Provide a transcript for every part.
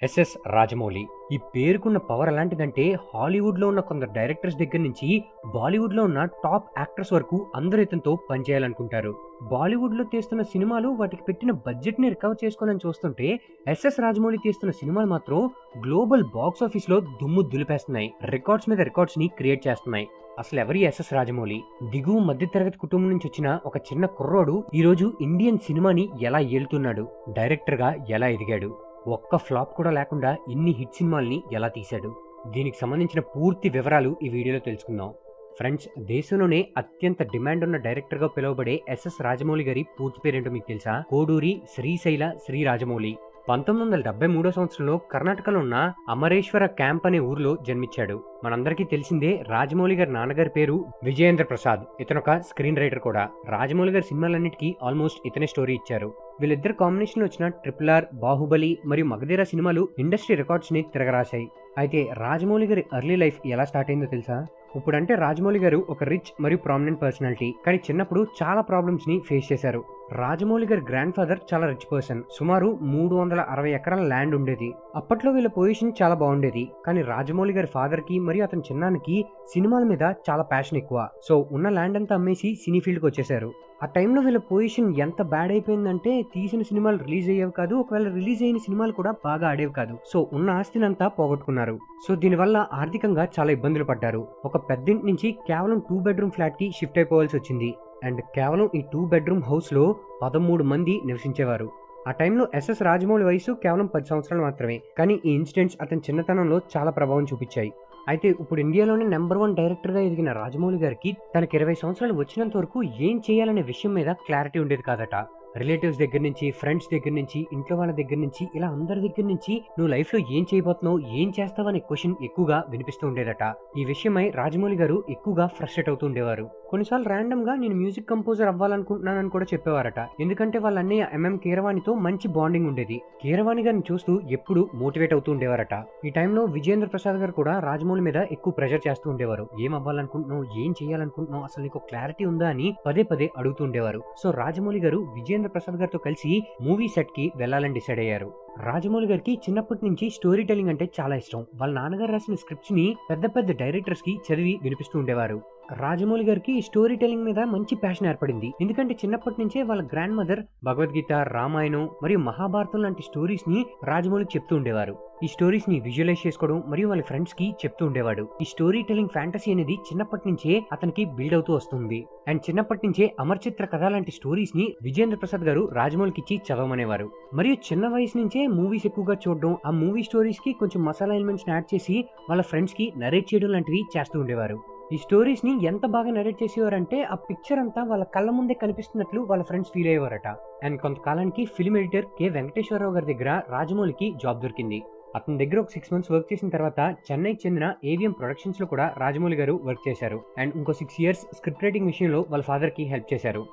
SS Rajamouli. ఈ పేరుకున్న power ఎలాంటిదంటే హాలీవుడ్లో ఉన్న కొందరు డైరెక్టర్స్ దగ్గర నుంచి బాలీవుడ్లో ఉన్న టాప్ యాక్టర్స్ వరకు అందరూ ఇతనితో పనిచేయాలనుకుంటారు. బాలీవుడ్లో తీస్తున్న సినిమాలు వాటికి పెట్టిన బడ్జెట్ని రికవర్ చేసుకోవాలని చూస్తుంటే ఎస్ఎస్ రాజమౌళి తీస్తున్న సినిమాలు మాత్రం గ్లోబల్ బాక్స్ ఆఫీస్లో దుమ్ము దులిపేస్తున్నాయి. రికార్డ్స్ మీద రికార్డ్స్ని క్రియేట్ చేస్తున్నాయి. అసలు ఎవరి ఎస్ఎస్ రాజమౌళి? దిగువ మధ్యతరగతి కుటుంబం నుంచి వచ్చిన ఒక చిన్న కుర్రోడు ఈరోజు ఇండియన్ సినిమాని ఎలా ఏలుతున్నాడు, డైరెక్టర్గా ఎలా ఎదిగాడు, ఒక్క ఫ్లాప్ కూడా లేకుండా ఇన్ని హిట్ సినిమాల్ని ఎలా తీశాడు, దీనికి సంబంధించిన పూర్తి వివరాలు ఈ వీడియోలో తెలుసుకుందాం. ఫ్రెండ్స్, దేశంలోనే అత్యంత డిమాండ్ ఉన్న డైరెక్టర్గా పిలువబడే ఎస్ఎస్ రాజమౌళి గారి పూర్తి పేరేంటో మీకు తెలుసా? కోడూరి శ్రీశైల శ్రీ రాజమౌళి. 1973 సంవత్సరంలో కర్ణాటకలో ఉన్న అమరేశ్వర క్యాంప్ అనే ఊర్లో జన్మించాడు. మనందరికీ తెలిసిందే రాజమౌళి గారి నాన్నగారి పేరు విజయేంద్ర ప్రసాద్. ఇతను ఒక స్క్రీన్ రైటర్ కూడా. రాజమౌళి గారి సినిమాలన్నిటికీ ఆల్మోస్ట్ ఇతనే స్టోరీ ఇచ్చారు. వీళ్ళిద్దరు కాంబినేషన్ వచ్చిన RRR, బాహుబలి మరియు మగధీర సినిమాలు ఇండస్ట్రీ రికార్డ్స్ ని తిరగరాశాయి. అయితే రాజమౌళి గారి ఎర్లీ లైఫ్ ఎలా స్టార్ట్ అయిందో తెలుసా? ఇప్పుడంటే రాజమౌళి గారు ఒక రిచ్ మరియు ప్రామినెంట్ పర్సనాలిటీ, కానీ చిన్నప్పుడు చాలా ప్రాబ్లమ్స్ ని ఫేస్ చేశారు. రాజమౌళి గారి గ్రాండ్ ఫాదర్ చాలా రిచ్ పర్సన్. సుమారు 360 ఎకరాల ల్యాండ్ ఉండేది. అప్పట్లో వీళ్ళ పొజిషన్ చాలా బాగుండేది. కానీ రాజమౌళి గారి ఫాదర్ కి మరియు అతని చిన్నానికి సినిమాల మీద చాలా ప్యాషన్ ఎక్కువ. సో ఉన్న ల్యాండ్ అంతా అమ్మేసి సినీ ఫీల్డ్ కి వచ్చేసారు. ఆ టైంలో వీళ్ళ పొజిషన్ ఎంత బ్యాడ్ అయిపోయిందంటే తీసిన సినిమాలు రిలీజ్ అయ్యేవి కాదు, ఒకవేళ రిలీజ్ అయిన సినిమాలు కూడా బాగా ఆడేవి కాదు. సో ఉన్న ఆస్తిని అంతా పోగొట్టుకున్నారు. సో దీనివల్ల ఆర్థికంగా చాలా ఇబ్బందులు పడ్డారు. ఒక పెద్దింటి నుంచి కేవలం 2 బెడ్రూమ్ ఫ్లాట్ కి షిఫ్ట్ అయిపోవాల్సి వచ్చింది. అండ్ కేవలం ఈ 2 బెడ్రూమ్ హౌస్ లో 13 మంది నివసించేవారు. ఆ టైంలో ఎస్ఎస్ రాజమౌళి వయసు కేవలం 10 సంవత్సరాలు మాత్రమే. కానీ ఈ ఇన్సిడెంట్స్ అతని చిన్నతనంలో చాలా ప్రభావం చూపించాయి. అయితే ఇప్పుడు ఇండియాలోనే నెంబర్ 1 డైరెక్టర్గా ఎదిగిన రాజమౌళి గారికి తనకి 20 సంవత్సరాలు వచ్చినంత వరకు ఏం చేయాలనే విషయం మీద క్లారిటీ ఉండేది కాదట. రిలేటివ్స్ దగ్గర నుంచి, ఫ్రెండ్స్ దగ్గర నుంచి, ఇంట్లో వాళ్ళ దగ్గర నుంచి, ఇలా అందరి దగ్గర నుంచి నువ్వు లైఫ్లో ఏం చేయబోతున్నావు, ఏం చేస్తావు అనే క్వశ్చన్ ఎక్కువగా వినిపిస్తూ ఉండేదట. ఈ విషయమై రాజమౌళి గారు ఎక్కువగా ఫ్రస్ట్రేట్ అవుతూ ఉండేవారు. కొన్నిసార్లు ర్యాండమ్ గా నేను మ్యూజిక్ కంపోజర్ అవ్వాలనుకుంటున్నానని కూడా చెప్పేవారట. ఎందుకంటే వాళ్ళ అన్నయ్య ఎంఎం కీరవాణితో మంచి బాండింగ్ ఉండేది. కీరవాణి గారిని చూస్తూ ఎప్పుడు మోటివేట్ అవుతూ ఉండేవారట. ఈ టైంలో విజయేంద్ర ప్రసాద్ గారు కూడా రాజమౌళి మీద ఎక్కువ ప్రెషర్ చేస్తూ ఉండేవారు. ఏం అవ్వాలనుకుంటున్నావు, ఏం చేయాలనుకుంటున్నావు, అసలు నీకు క్లారిటీ ఉందా అని పదే పదే అడుగుతూ ఉండేవారు. సో రాజమౌళి గారు విజయేంద్ర ప్రసాద్ గారితో కలిసి మూవీ సెట్ కి వెళ్లాలని డిసైడ్ అయ్యారు. రాజమౌళి గారికి చిన్నప్పటి నుంచి స్టోరీ టెల్లింగ్ అంటే చాలా ఇష్టం. వాళ్ళ నాన్నగారు రాసిన స్క్రిప్ట్స్ ని పెద్ద పెద్ద డైరెక్టర్స్ కి చదివి వినిపిస్తూ ఉండేవారు. రాజమౌళి గారికి స్టోరీ టెల్లింగ్ మీద మంచి ప్యాషన్ ఏర్పడింది. ఎందుకంటే చిన్నప్పటి నుంచే వాళ్ళ గ్రాండ్ మదర్ భగవద్గీత, రామాయణం మరియు మహాభారతం లాంటి స్టోరీస్ ని రాజమౌళికి చెప్తూ ఉండేవారు. ఈ స్టోరీస్ ని విజువలైజ్ చేసుకోవడం మరియు వాళ్ళ ఫ్రెండ్స్ కి చెప్తూ ఉండేవాడు. ఈ స్టోరీ టెల్లింగ్ ఫ్యాంటసీ అనేది చిన్నప్పటి నుంచే అతనికి బిల్డ్ అవుతూ వస్తుంది. అండ్ చిన్నప్పటి నుంచే అమర్చిత్ర కథ లాంటి స్టోరీస్ ని విజయేంద్ర ప్రసాద్ గారు రాజమౌళికి ఇచ్చి చదవమనేవారు. మరియు చిన్న వయసు నుంచే మూవీస్ ఎక్కువగా చూడడం, ఆ మూవీ స్టోరీస్ కి కొంచెం మసాలా ఎలిమెంట్స్ యాడ్ చేసి వాళ్ళ ఫ్రెండ్స్ కి నరేట్ చేయడం లాంటివి చేస్తూ ఉండేవారు. ఈ స్టోరీస్ ని ఎంత బాగా నరేట్ చేసేవారంటే ఆ పిక్చర్ అంతా వాళ్ళ కళ్ళ ముందే కనిపిస్తున్నట్లు వాళ్ళ ఫ్రెండ్స్ ఫీల్ అయ్యేవారట. అండ్ కొంతకాలానికి ఫిల్మ్ ఎడిటర్ కె వెంకటేశ్వరరావు గారి దగ్గర రాజమౌళికి జాబ్ దొరికింది. అతని దగ్గర ఒక 6 మంత్స్ వర్క్ చేసిన తర్వాత చెన్నైకి చెందిన ఏవిఎం ప్రొడక్షన్స్ లో కూడా రాజమౌళి గారు వర్క్ చేశారు. అండ్ ఇంకో 6 ఇయర్స్ స్క్రిప్ట్ రైటింగ్ విషయంలో వాళ్ళ ఫాదర్ కి హెల్ప్ చేశారు.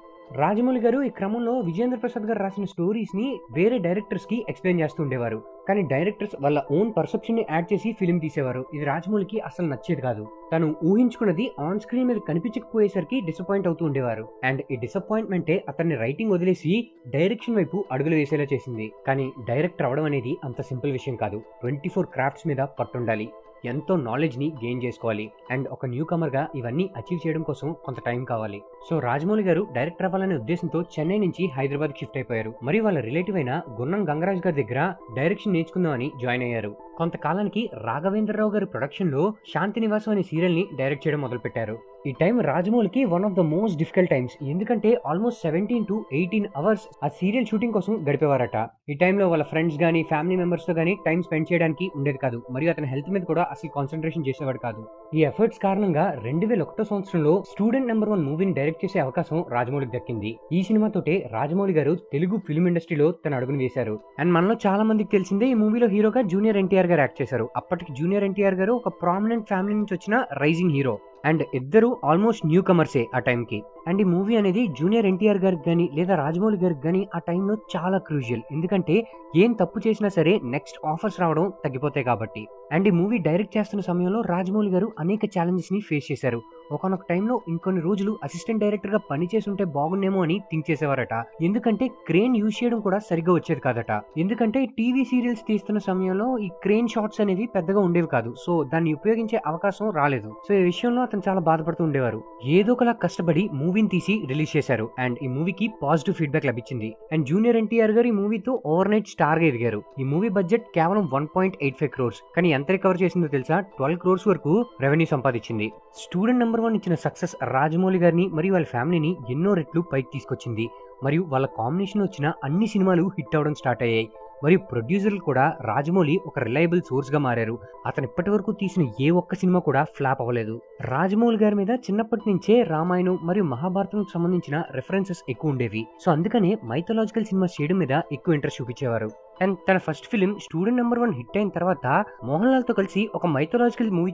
రాజమౌళి గారు ఈ క్రమంలో విజయేంద్ర ప్రసాద్ గారు రాసిన స్టోరీస్ ని వేరే డైరెక్టర్స్ కి ఎక్స్ప్లెయిన్ చేస్తూ ఉండేవారు. కానీ డైరెక్టర్స్ వాళ్ళ ఓన్ పర్సెప్షన్ ని యాడ్ చేసి ఫిల్మ్ తీసేవారు. ఇది రాజమౌళికి అసలు నచ్చేది కాదు. తను ఊహించుకున్నది ఆన్ స్క్రీన్ మీద కనిపించకపోయేసరికి డిసప్పాయింట్ అవుతూ ఉండేవారు. అండ్ ఈ డిసప్పాయింట్మెంటే అతన్ని రైటింగ్ వదిలేసి డైరెక్షన్ వైపు అడుగులు వేసేలా చేసింది. కానీ డైరెక్టర్ అవడం అనేది అంత సింపుల్ విషయం కాదు. 24 క్రాఫ్ట్స్ మీద పట్టుండాలి, ఎంతో నాలెడ్జ్ ని గెయిన్ చేసుకోవాలి. అండ్ ఒక న్యూ కమర్ గా ఇవన్నీ అచీవ్ చేయడం కోసం కొంత టైం కావాలి. సో రాజమౌళి గారు డైరెక్టర్ అవ్వాలనే ఉద్దేశంతో చెన్నై నుంచి హైదరాబాద్ షిఫ్ట్ అయిపోయారు. మరియు వాళ్ళ రిలేటివ్ అయిన గున్నం గంగరాజ్ గారి దగ్గర డైరెక్షన్ నేర్చుకుందామని జాయిన్ అయ్యారు. కొంతకాలానికి రాఘవేంద్రరావు గారి ప్రొడక్షన్ లో శాంతి నివాసం అనే సీరియల్ ని డైరెక్ట్ చేయడం మొదలు పెట్టారు. ఈ టైం రాజమౌళికి one of the most difficult times. ఎందుకంటే ఆల్మోస్ట్ 17 to 18 అవర్స్ ఆ సీరియల్ షూటింగ్ కోసం గడిపేవారట. ఈ టైంలో వాళ్ళ ఫ్రెండ్స్ గానీ, ఫ్యామిలీ మెంబర్స్ తో గానీ టైం స్పెండ్ చేయడానికి ఉండేది కాదు. మరియు అతని హెల్త్ మీద కూడా అసలు కాన్సన్ట్రేషన్ చేసేవాడు కాదు. ఈ ఎఫర్ట్స్ కారణంగా 2001 సంవత్సరంలో స్టూడెంట్ నెంబర్ 1 మూవీని డైరెక్ట్ చేసే అవకాశం రాజమౌళికి దక్కింది. ఈ సినిమాతోటే రాజమౌళి గారు తెలుగు ఫిల్మ్ ఇండస్ట్రీలో తన అడుగును వేశారు. అండ్ మనలో చాలా మందికి తెలిసిందే ఈ మూవీలో హీరోగా జూనియర్ ఎన్టీఆర్ గారు యాక్ట్ చేశారు. అప్పటికి జూనియర్ ఎన్టీఆర్ గారు ఒక ప్రామినెంట్ ఫ్యామిలీ నుంచి వచ్చిన రైజింగ్ హీరో. అండ్ ఇద్దరు ఆల్మోస్ట్ న్యూ కమర్సే ఆ టైంకి. అండ్ ఈ మూవీ అనేది జూనియర్ ఎన్టీఆర్ గారికి గానీ లేదా రాజమౌళి గారికి గానీ ఆ టైంలో చాలా క్రూషియల్. ఎందుకంటే ఏం తప్పు చేసినా సరే నెక్స్ట్ ఆఫర్స్ రావడం తగ్గిపోతాయి కాబట్టి. అండ్ ఈ మూవీ డైరెక్ట్ చేస్తున్న సమయంలో రాజమౌళి గారు అనేక ఛాలెంజెస్ ని ఫేస్ చేశారు. ఒకానొక టైంలో ఇంకొన్ని రోజులు అసిస్టెంట్ డైరెక్టర్ గా పనిచేసి ఉంటే బాగున్నేమో అని థింక్ చేసేవారట. ఎందుకంటే క్రేన్ యూజ్ చేయడం కూడా సరిగ్గా వచ్చేది కాదట. ఎందుకంటే టీవీ సీరియల్స్ తీస్తున్న సమయంలో ఈ క్రేన్ షాట్స్ అనేవి పెద్దగా ఉండేవి కాదు. సో దాన్ని ఉపయోగించే అవకాశం రాలేదు. సో ఈ విషయంలో అతను చాలా బాధపడుతూ ఉండేవారు. ఏదో ఒకలా కష్టపడి మూవీని తీసి రిలీజ్ చేశారు. అండ్ ఈ మూవీకి పాజిటివ్ ఫీడ్బ్యాక్ లభించింది. అండ్ జూనియర్ ఎన్టీఆర్ గారు ఈ మూవీతో ఓవర్ నైట్ స్టార్ గా ఎదిగారు. ఈ మూవీ బడ్జెట్ కేవలం 1.85 crores. కానీ ఎంత రికవర్ చేసిందో తెలుసా? 12 crores వరకు రెవెన్యూ సంపాదించింది. స్టూడెంట్ నెంబర్ 1 ఇచ్చిన సక్సెస్ రాజమౌళి గారిని మరియు వాళ్ళ ఫ్యామిలీని ఎన్నో రెట్లు పైకి తీసుకొచ్చింది. మరియు వాళ్ళ కాంబినేషన్ వచ్చిన అన్ని సినిమాలు హిట్ అవడం స్టార్ట్ అయ్యాయి. మరియు ప్రొడ్యూసర్లు కూడా రాజమౌళి ఒక రిలయబుల్ సోర్స్ గా మారారు. అతను ఇప్పటి వరకు తీసిన ఏ ఒక్క సినిమా కూడా ఫ్లాప్ అవ్వలేదు. రాజమౌళి గారి మీద చిన్నప్పటి నుంచే రామాయణం మరియు మహాభారతం సంబంధించిన రెఫరెన్సెస్ ఎక్కువ ఉండేవి. సో అందుకనే మైథలాజికల్ సినిమా చేయడం మీద ఎక్కువ ఇంట్రెస్ట్ చూపించేవారు. అండ్ తన first film student number 1 hit అయిన తర్వాత మోహన్ లాల్ తో కలిసి ఒక మైథలాజికల్ మూవీ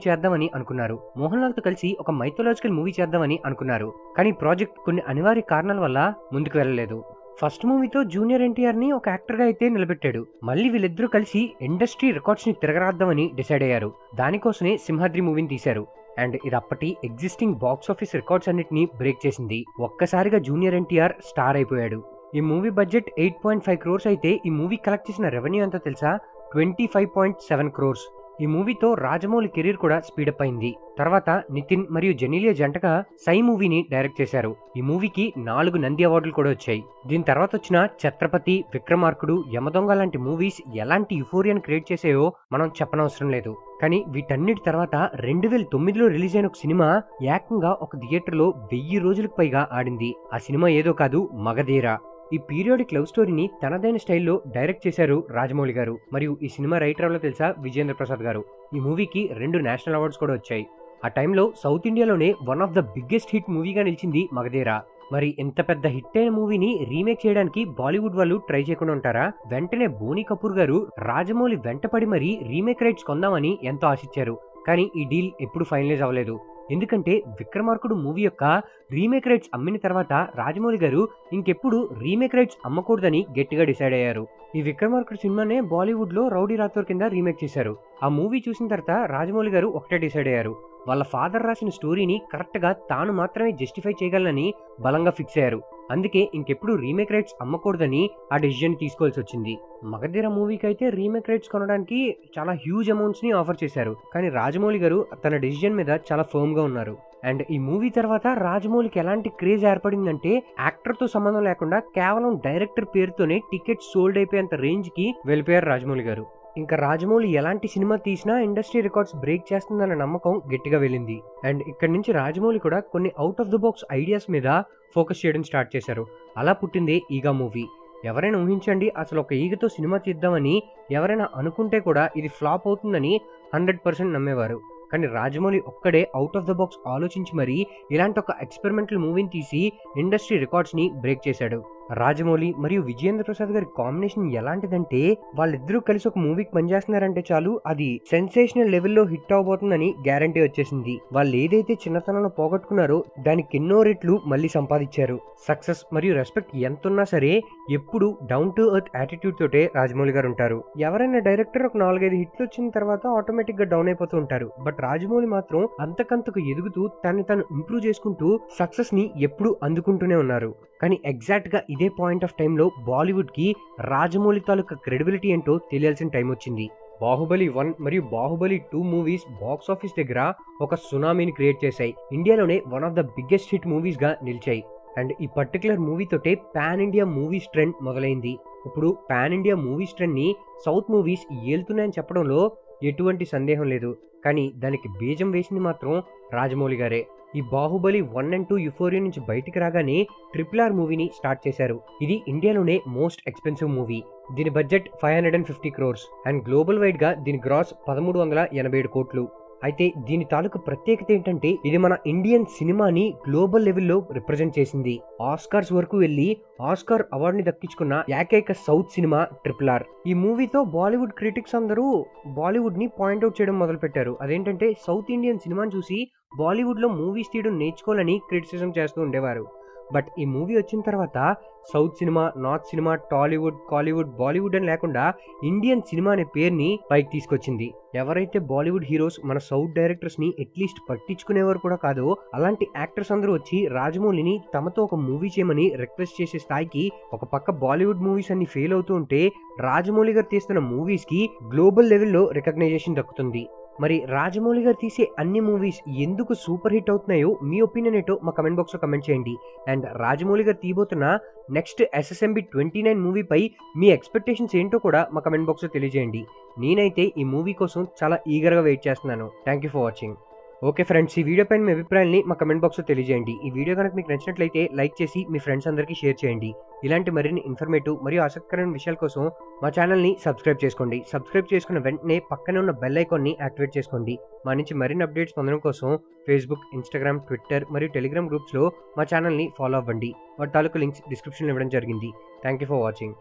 చేద్దామని అనుకున్నారు. కానీ ప్రాజెక్ట్ కొన్ని అనివార్య కారణాల వల్ల ముందుకు వెళ్ళలేదు. ఫస్ట్ మూవీతో జూనియర్ ఎన్టీఆర్ ని ఒక యాక్టర్ గా అయితే నిలబెట్టాడు. మళ్ళీ వీళ్ళిద్దరూ కలిసి ఇండస్ట్రీ రికార్డ్స్ ని తిరగరాద్దామని డిసైడ్ అయ్యారు. దానికోసమే సింహాద్రి మూవీని తీశారు. అండ్ ఇది అప్పటి ఎగ్జిస్టింగ్ బాక్స్ ఆఫీస్ రికార్డ్స్ అన్నిటిని బ్రేక్ చేసింది. ఒక్కసారిగా జూనియర్ ఎన్టీఆర్ స్టార్ అయిపోయాడు. ఈ మూవీ బడ్జెట్ 8.5 crores అయితే ఈ మూవీ కలెక్ట్ చేసిన రెవెన్యూ ఎంతో తెలుసా? 25.7 crores. ఈ మూవీతో రాజమౌళి కెరీర్ కూడా స్పీడప్ అయింది. తర్వాత నితిన్ మరియు జెనీలియా జంటగా సై మూవీని డైరెక్ట్ చేశారు. ఈ మూవీకి 4 నంది అవార్డులు కూడా వచ్చాయి. దీని తర్వాత వచ్చిన ఛత్రపతి, విక్రమార్కుడు, యమదొంగ లాంటి మూవీస్ ఎలాంటి యుఫోరియాని క్రియేట్ చేసాయో మనం చెప్పనవసరం లేదు. కానీ వీటన్నిటి తర్వాత 2009లో రిలీజ్ అయిన ఒక సినిమా ఏకంగా ఒక థియేటర్లో 1000 రోజులకు పైగా ఆడింది. ఆ సినిమా ఏదో కాదు, మగధీర. ఈ పీరియాడిక్ లవ్ స్టోరీని తనదైన స్టైల్లో డైరెక్ట్ చేశారు రాజమౌళి గారు. మరియు ఈ సినిమా రైటర్ ఎవరో తెలుసా? విజేంద్ర ప్రసాద్ గారు. ఈ మూవీకి 2 నేషనల్ అవార్డ్స్ కూడా వచ్చాయి. ఆ టైంలో సౌత్ ఇండియాలోనే one of the biggest hit మూవీగా నిలిచింది మగధీర. మరి ఇంత పెద్ద హిట్ అయిన మూవీని రీమేక్ చేయడానికి బాలీవుడ్ వాళ్ళు ట్రై చేయకుండా ఉంటారా? వెంటనే బోనీ కపూర్ గారు రాజమౌళి వెంటపడి మరీ రీమేక్ రైట్స్ కొందామని ఎంతో ఆశించారు. కానీ ఈ డీల్ ఎప్పుడు ఫైనలైజ్ అవ్వలేదు. ఎందుకంటే విక్రమార్కుడు మూవీ యొక్క రీమేక్ రైట్స్ అమ్మిన తర్వాత రాజమౌళి గారు ఇంకెప్పుడు రీమేక్ రైట్స్ అమ్మకూడదని గట్టిగా డిసైడ్ అయ్యారు. ఈ విక్రమార్కుడు సినిమానే బాలీవుడ్ లో రౌడీ రాథోర్ కింద రీమేక్ చేశారు. ఆ మూవీ చూసిన తర్వాత రాజమౌళి గారు ఒకటే డిసైడ్ అయ్యారు. వాళ్ళ ఫాదర్ రాసిన స్టోరీని కరెక్ట్ గా తాను మాత్రమే జస్టిఫై చేయగలనని బలంగా ఫిక్స్ అయ్యారు. అందుకే ఇంకెప్పుడు రీమేక్ రైట్స్ అమ్మకూడదని ఆ డెసిజన్ తీసుకోవాల్సి వచ్చింది. మగధీర మూవీకి అయితే రీమేక్ రైట్స్ కొనడానికి చాలా హ్యూజ్ అమౌంట్స్ ని ఆఫర్ చేశారు. కానీ రాజమౌళి గారు తన డెసిజన్ మీద చాలా ఫర్మ్ గా ఉన్నారు. అండ్ ఈ మూవీ తర్వాత రాజమౌళికి ఎలాంటి క్రేజ్ ఏర్పడిందంటే యాక్టర్ తో సంబంధం లేకుండా కేవలం డైరెక్టర్ పేరుతోనే టికెట్స్ సోల్డ్ అయిపోయేంత రేంజ్ కి వెళ్ళిపోయారు రాజమౌళి గారు. ఇంకా రాజమౌళి ఎలాంటి సినిమా తీసినా ఇండస్ట్రీ రికార్డ్స్ బ్రేక్ చేస్తుందన్న నమ్మకం గట్టిగా వెళ్ళింది. అండ్ ఇక్కడ నుంచి రాజమౌళి కూడా కొన్ని out of the box ideas మీద ఫోకస్ చేయడం స్టార్ట్ చేశారు. అలా పుట్టిందే ఈగా మూవీ. ఎవరైనా ఊహించండి, అసలు ఒక ఈగతో సినిమా తీద్దామని ఎవరైనా అనుకుంటే కూడా ఇది ఫ్లాప్ అవుతుందని 100% నమ్మేవారు. కానీ రాజమౌళి ఒక్కడే అవుట్ ఆఫ్ ద బాక్స్ ఆలోచించి మరీ ఇలాంటి ఒక ఎక్స్పెరిమెంటల్ మూవీని తీసి ఇండస్ట్రీ రికార్డ్స్ ని బ్రేక్ చేశాడు. రాజమౌళి మరియు విజయేంద్ర ప్రసాద్ గారి కాంబినేషన్ ఎలాంటిదంటే వాళ్ళిద్దరూ కలిసి ఒక మూవీకి పనిచేస్తున్నారంటే చాలు అది సెన్సేషనల్ లెవెల్లో హిట్ అవబోతుందని గ్యారంటీ వచ్చేసింది. వాళ్ళు ఏదైతే చిన్నతనంలో పోగొట్టుకున్నారో దానికి ఎన్నో రెట్లు మళ్ళీ సంపాదించారు. సక్సెస్ మరియు రెస్పెక్ట్ ఎంతున్నా సరే ఎప్పుడు డౌన్ టు ఎర్త్ యాటిట్యూడ్ తోటే రాజమౌళి గారు ఉంటారు. ఎవరైనా డైరెక్టర్ ఒక 4-5 హిట్లు వచ్చిన తర్వాత ఆటోమేటిక్ గా డౌన్ అయిపోతూ ఉంటారు. బట్ రాజమౌళి మాత్రం అంతకంతకు ఎదుగుతూ తను ఇంప్రూవ్ చేసుకుంటూ సక్సెస్ ని ఎప్పుడు అందుకుంటూనే ఉన్నారు. కానీ ఎగ్జాక్ట్ గా ఇదే పాయింట్ ఆఫ్ టైంలో బాలీవుడ్ కి రాజమౌళి తాలూకా క్రెడిబిలిటీ ఏంటో తెలియాల్సిన టైం వచ్చింది. బాహుబలి 1 మరియు బాహుబలి 2 మూవీస్ బాక్స్ ఆఫీస్ దగ్గర ఒక సునామీని క్రియేట్ చేశాయి. ఇండియాలోనే one of the biggest hit movies గా నిలిచాయి. అండ్ ఈ పర్టికులర్ మూవీ తోటే పాన్ ఇండియా మూవీస్ ట్రెండ్ మొదలైంది. ఇప్పుడు పాన్ ఇండియా మూవీస్ ట్రెండ్ ని సౌత్ మూవీస్ ఏలుతున్నాయని చెప్పడంలో ఎటువంటి సందేహం లేదు. కానీ దానికి బీజం వేసింది మాత్రం రాజమౌళి గారే. ఈ బాహుబలి 1 and 2 యుఫోరియా నుంచి బయటికి రాగానే RRR మూవీని స్టార్ట్ చేశారు. ఇది ఇండియాలోనే మోస్ట్ ఎక్స్పెన్సివ్ మూవీ. దీని budget 550 crores and global wide గా దీని గ్రాస్ 1387 కోట్లు. అయితే దీని తాలూకు ప్రత్యేకత ఏంటంటే ఇది మన ఇండియన్ సినిమాని గ్లోబల్ లెవెల్లో రిప్రజెంట్ చేసింది. ఆస్కార్స్ వరకు వెళ్లి ఆస్కార్ అవార్డుని దక్కించుకున్న ఏకైక సౌత్ సినిమా RRR. ఈ మూవీతో బాలీవుడ్ క్రిటిక్స్ అందరూ బాలీవుడ్ ని పాయింట్అవుట్ చేయడం మొదలు పెట్టారు. అదేంటంటే సౌత్ ఇండియన్ సినిమాని చూసి బాలీవుడ్ లో మూవీస్ తీయడం నేర్చుకోవాలని క్రిటిసిజం చేస్తూ ఉండేవారు. బట్ ఈ మూవీ వచ్చిన తర్వాత south cinema, north cinema, Tollywood, Kollywood, Bollywood అని లేకుండా ఇండియన్ సినిమా అనే పేరుని పైకి తీసుకొచ్చింది. ఎవరైతే బాలీవుడ్ హీరోస్ మన సౌత్ డైరెక్టర్స్ ని అట్లీస్ట్ పట్టించుకునేవారు కూడా కాదో అలాంటి యాక్టర్స్ అందరూ వచ్చి రాజమౌళిని తమతో ఒక మూవీ చేయమని రిక్వెస్ట్ చేసే స్థాయికి ఒక పక్క బాలీవుడ్ మూవీస్ అన్ని ఫెయిల్ అవుతూ ఉంటే రాజమౌళి గారు తీస్తున్న మూవీస్ కి గ్లోబల్ లెవెల్లో రికగ్నైజేషన్ దక్కుతుంది. మరి రాజమౌళి గారు తీసే అన్ని మూవీస్ ఎందుకు సూపర్ హిట్ అవుతున్నాయో మీ ఒపీనియన్ ఏంటో మా కమెంట్ బాక్స్ లో కమెంట్ చేయండి. అండ్ రాజమౌళి గారు తీయబోతున్న నెక్స్ట్ SSMB 29 మూవీపై మీ ఎక్స్పెక్టేషన్స్ ఏంటో కూడా మా కమెంట్ బాక్స్ లో తెలియజేయండి. నేనైతే ఈ మూవీ కోసం చాలా ఈగర్గా వెయిట్ చేస్తున్నాను. Thank you for watching. Okay friends, ఈ వీడియో పైన మీ అభిప్రాయాన్ని మా కమెంట్ బాక్స్లో తెలియజేయండి. ఈ వీడియో కనుక మీకు నచ్చినట్లయితే లైక్ చేసి మీ ఫ్రెండ్స్ అందరికీ షేర్ చేయండి. ఇలాంటి మరిన్ని ఇన్ఫర్మేటివ్ మరియు ఆసక్తికరమైన విషయాల కోసం మా ఛానల్ని సబ్స్క్రైబ్ చేసుకోండి. సబ్స్క్రైబ్ చేసుకున్న వెంటనే పక్కనే ఉన్న బెల్ ఐకాన్ని యాక్టివేట్ చేసుకోండి. మా నుంచి మరిన్ని అప్డేట్స్ పొందడం కోసం ఫేస్బుక్, ఇన్స్టాగ్రామ్, ట్విట్టర్ మరియు టెలిగ్రామ్ గ్రూప్స్లో మా ఛానల్ని ఫాలో అవ్వండి. వాటి తాలూకు లింక్స్ డిస్క్రిప్షన్లో ఇవ్వడం జరిగింది. Thank you for watching.